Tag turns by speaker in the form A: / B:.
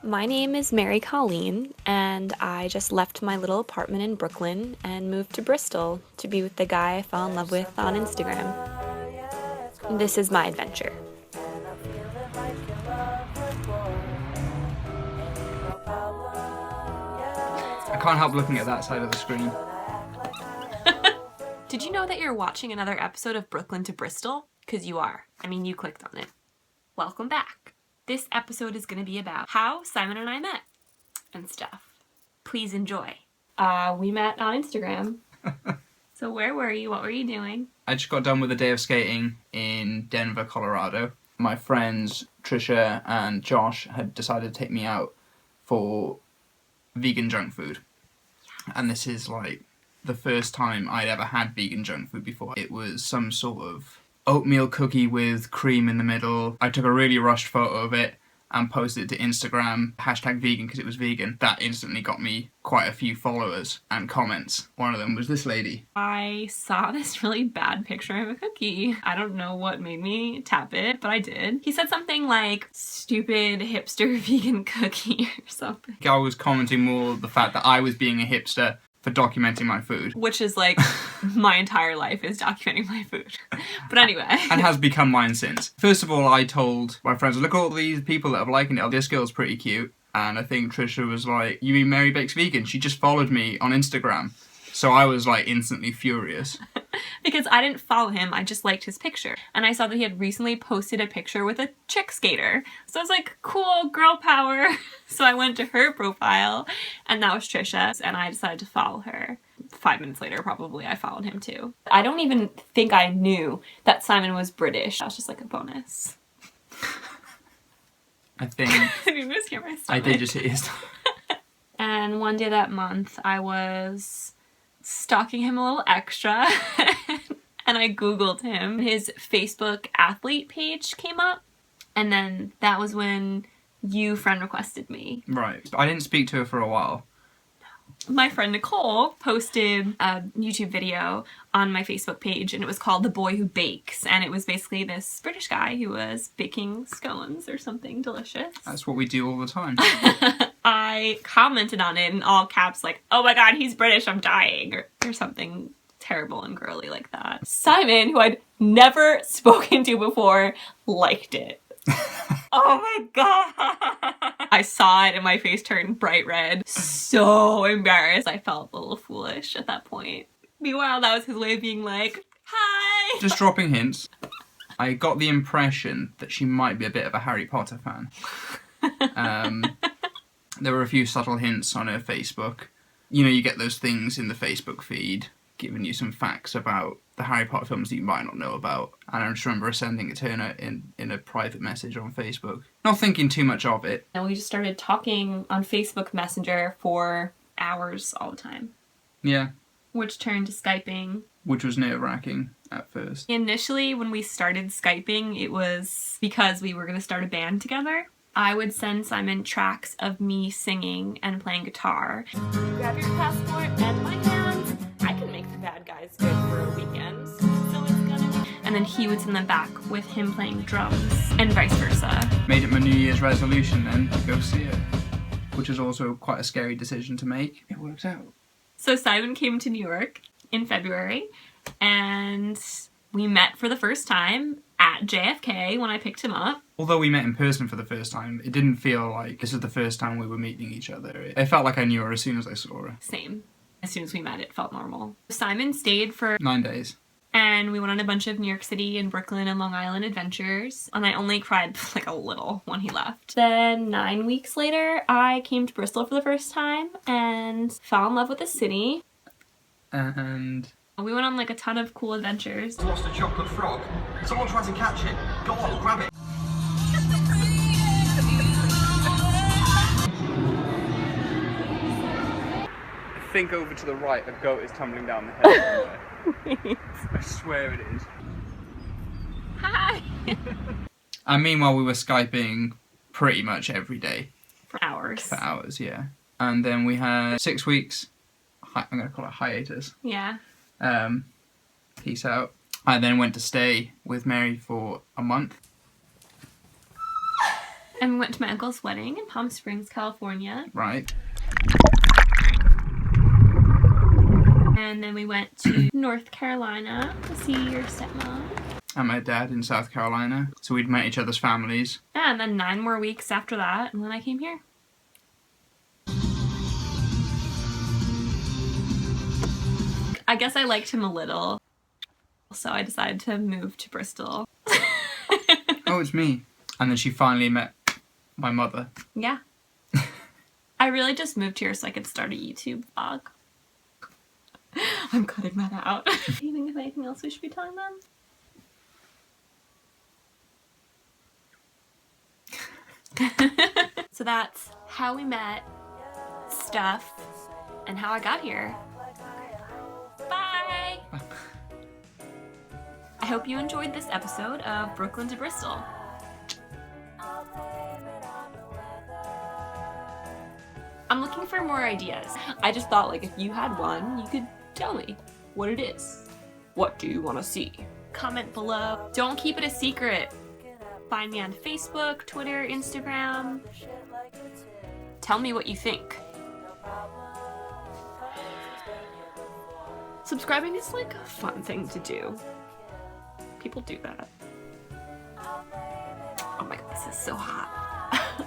A: My name is Mary Colleen, and I just left my little apartment in Brooklyn and moved to Bristol to be with the guy I fell in love with on Instagram. This is my adventure.
B: I can't help looking at that side of the screen.
A: Did you know that you're watching another episode of Brooklyn to Bristol? Because you are. I mean, you clicked on it. Welcome back. This episode is going to be about how Simon and I met and stuff. Please enjoy. We met on Instagram. So where were you? What were you doing?
B: I just got done with a day of skating in Denver, Colorado. My friends Trisha and Josh had decided to take me out for vegan junk food. And this is like the first time I'd ever had vegan junk food before. It was some sort of oatmeal cookie with cream in the middle. I took a really rushed photo of it and posted it to Instagram, #vegan because it was vegan. That instantly got me quite a few followers and comments. One of them was this lady.
A: I saw this really bad picture of a cookie. I don't know what made me tap it, but I did. He said something like, stupid hipster vegan cookie or something.
B: I was commenting more the fact that I was being a hipster for documenting my food.
A: Which is like, my entire life is documenting my food. But anyway.
B: And has become mine since. First of all, I told my friends, look at all these people that have liking it. This girl's pretty cute. And I think Trisha was like, you mean Mary Bakes Vegan? She just followed me on Instagram. So I was like instantly furious.
A: Because I didn't follow him, I just liked his picture. And I saw that he had recently posted a picture with a chick skater. So I was like, cool, girl power. So I went to her profile, and that was Trisha's, and I decided to follow her. 5 minutes later, probably, I followed him too. I don't even think I knew that Simon was British. That was just like a bonus.
B: I think...
A: Did you just hear my stomach?
B: I did just hit his stomach.
A: And one day that month, I was stalking him a little extra, and I Googled him. His Facebook athlete page came up, and then that was when you friend requested me.
B: Right. I didn't speak to her for a while.
A: My friend Nicole posted a YouTube video on my Facebook page, and it was called The Boy Who Bakes, and it was basically this British guy who was baking scones or something delicious.
B: That's what we do all the time.
A: I commented on it in all caps like, oh my god, he's British, I'm dying, or something terrible and girly like that. Simon, who I'd never spoken to before, liked it. Oh my god! I saw it and my face turned bright red. So embarrassed. I felt a little foolish at that point. Meanwhile, that was his way of being like, hi!
B: Just dropping hints. I got the impression that she might be a bit of a Harry Potter fan. There were a few subtle hints on her Facebook. You know, you get those things in the Facebook feed giving you some facts about the Harry Potter films that you might not know about. And I just remember sending it to her in a private message on Facebook. Not thinking too much of it.
A: And we just started talking on Facebook Messenger for hours all the time.
B: Yeah.
A: Which turned to Skyping.
B: Which was nerve-wracking at first.
A: Initially, when we started Skyping, it was because we were going to start a band together. I would send Simon tracks of me singing and playing guitar. Grab your passport and my hand. I can make the bad guys good for a weekend. So it's gonna be... And then he would send them back with him playing drums and vice versa.
B: Made it my New Year's resolution then to go see it. Which is also quite a scary decision to make. It worked out.
A: So Simon came to New York in February and we met for the first time at JFK when I picked him up.
B: Although we met in person for the first time, it didn't feel like this was the first time we were meeting each other. It felt like I knew her as soon as I saw her.
A: Same. As soon as we met, it felt normal. Simon stayed for
B: 9 days.
A: And we went on a bunch of New York City and Brooklyn and Long Island adventures. And I only cried like a little when he left. Then 9 weeks later, I came to Bristol for the first time and fell in love with the city.
B: And...
A: we went on like a ton of cool adventures.
C: Lost a chocolate frog. Someone tried to catch it. Go on, grab it.
B: I think over to the right, a goat is tumbling down the hill somewhere. I swear it is.
A: Hi!
B: And meanwhile, we were Skyping pretty much every day.
A: For hours.
B: For hours, yeah. And then we had 6 weeks, I'm going to call it hiatus.
A: Yeah.
B: Peace out. I then went to stay with Mary for a month.
A: And we went to my uncle's wedding in Palm Springs, California.
B: Right.
A: And then we went to North Carolina to see your stepmom.
B: And my dad in South Carolina. So we'd met each other's families.
A: Yeah, and then 9 more weeks after that, and then I came here. I guess I liked him a little, so I decided to move to Bristol.
B: Oh, it's me. And then she finally met my mother.
A: Yeah. I really just moved here so I could start a YouTube vlog. I'm cutting that out. Do you think of anything else we should be telling them? So that's how we met, stuff, and how I got here. Bye! I hope you enjoyed this episode of Brooklyn to Bristol. I'm looking for more ideas. I just thought, like, if you had one, you could tell me what it is. What do you want to see? Comment below. Don't keep it a secret. Find me on Facebook, Twitter, Instagram. Tell me what you think. Subscribing is like a fun thing to do. People do that. Oh my god, this is so hot.